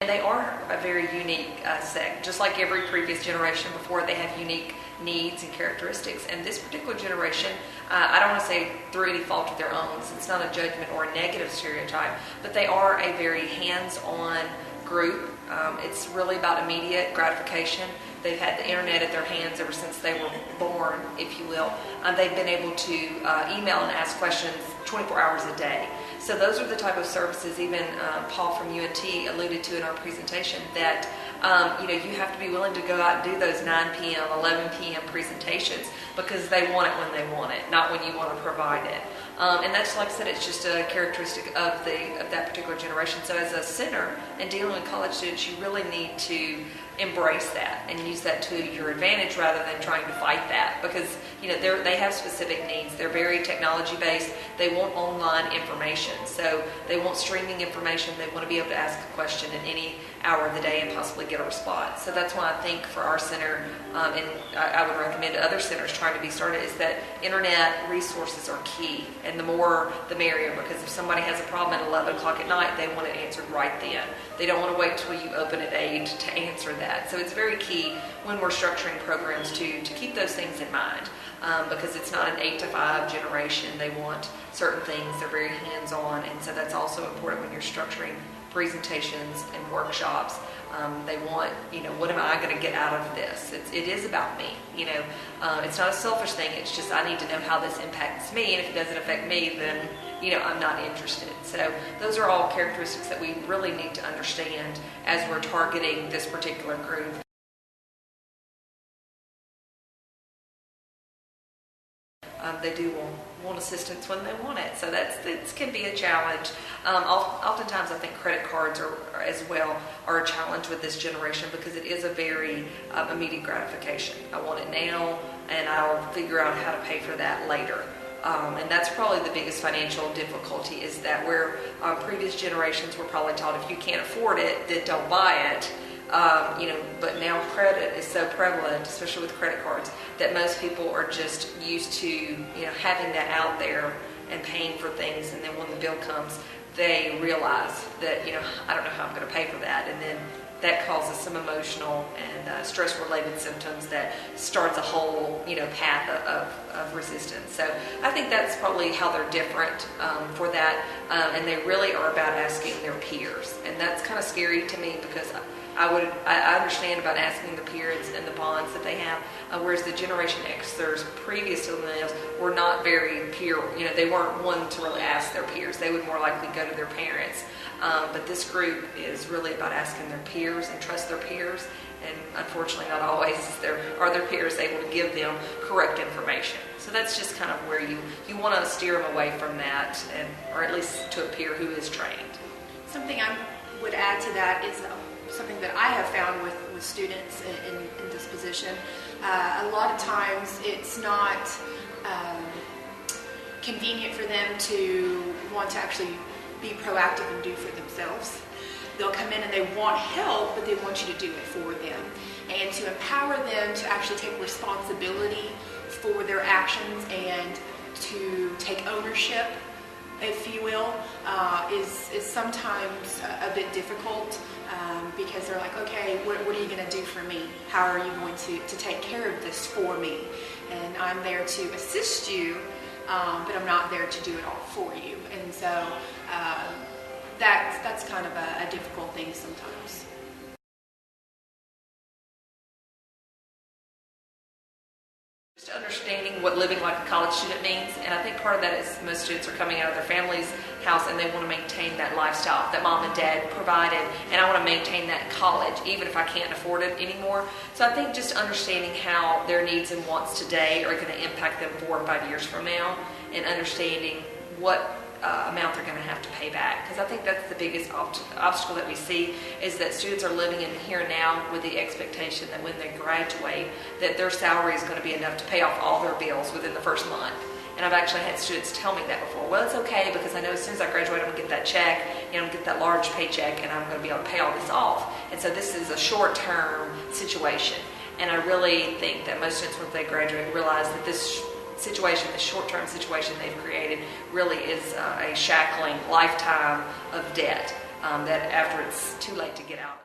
And they are a very unique sect. Just like every previous generation before, they have unique needs and characteristics. And this particular generation, I don't want to say through any fault of their own, so it's not a judgment or a negative stereotype, but they are a very hands-on group. It's really about immediate gratification. They've had the internet at their hands ever since they were born, if you will. They've been able to email and ask questions 24 hours a day. So those are the type of services, even Paul from UNT alluded to in our presentation, that you have to be willing to go out and do those 9 p.m., 11 p.m. presentations because they want it when they want it, not when you want to provide it. And that's, like I said, it's just a characteristic of that particular generation. So as a center and dealing with college students, you really need to embrace that and use that to your advantage rather than trying to fight that, because they have specific needs. They're very technology based. They want online information, so they want streaming information. They want to be able to ask a question at any hour of the day and possibly get a response. So that's why I think for our center, and I would recommend to other centers trying to be started, is that internet resources are key, and the more the merrier, because if somebody has a problem at 11 o'clock at night, they want it answered right then. They don't want to wait till you open at 8 to answer that. So it's very key when we're structuring programs to keep those things in mind, because it's not an 8 to 5 generation. They want certain things. They're very hands-on, and so that's also important when you're structuring presentations and workshops. They want, what am I going to get out of this? It is about me. It's not a selfish thing. It's just I need to know how this impacts me, and if it doesn't affect me, then I'm not interested. So those are all characteristics that we really need to understand as we're targeting this particular group. They do want assistance when they want it, so that can be a challenge. Oftentimes, I think credit cards are a challenge with this generation, because it is a very immediate gratification. I want it now, and I'll figure out how to pay for that later. And that's probably the biggest financial difficulty, is that where previous generations were probably taught, if you can't afford it, then don't buy it. But now credit is so prevalent, especially with credit cards, that most people are just used to, having that out there and paying for things. And then when the bill comes, they realize that, I don't know how I'm going to pay for that. And then that causes some emotional and stress-related symptoms that starts a whole, path of resistance. So I think that's probably how they're different for that. And they really are about asking their peers. And that's kind of scary to me, because I understand about asking the peers and the bonds that they have, whereas the Generation Xers previous to the millennials were not very peer. They weren't one to really ask their peers. They would more likely go to their parents. But this group is really about asking their peers and trust their peers. And unfortunately, not always are their peers able to give them correct information. So that's just kind of where you want to steer them away from that, or at least to a peer who is trained. Something I would add to that is something that I have found with students in this position. A lot of times it's not convenient for them to want to actually be proactive and do for themselves. They'll come in and they want help, but they want you to do it for them. And to empower them to actually take responsibility for their actions and to take ownership, if you will, is sometimes a bit difficult, because they're like, okay, what are you going to do for me? How are you going to take care of this for me? And I'm there to assist you, but I'm not there to do it all for you. And so that's kind of a difficult thing sometimes. Just understanding what living like a college student means, and I think part of that is most students are coming out of their family's house and they want to maintain that lifestyle that mom and dad provided, and I want to maintain that in college even if I can't afford it anymore. So I think just understanding how their needs and wants today are going to impact them 4 or 5 years from now, and understanding what amount they're going to have to pay back, because I think that's the biggest obstacle that we see, is that students are living in the here and now with the expectation that when they graduate that their salary is going to be enough to pay off all their bills within the first month. And I've actually had students tell me that before. Well, it's okay, because I know as soon as I graduate, I'm going to get that check, I'm going to get that large paycheck, and I'm going to be able to pay all this off. And so this is a short-term situation. And I really think that most students, once they graduate, realize that this situation, the short-term situation they've created, really is a shackling lifetime of debt. that after it's too late to get out.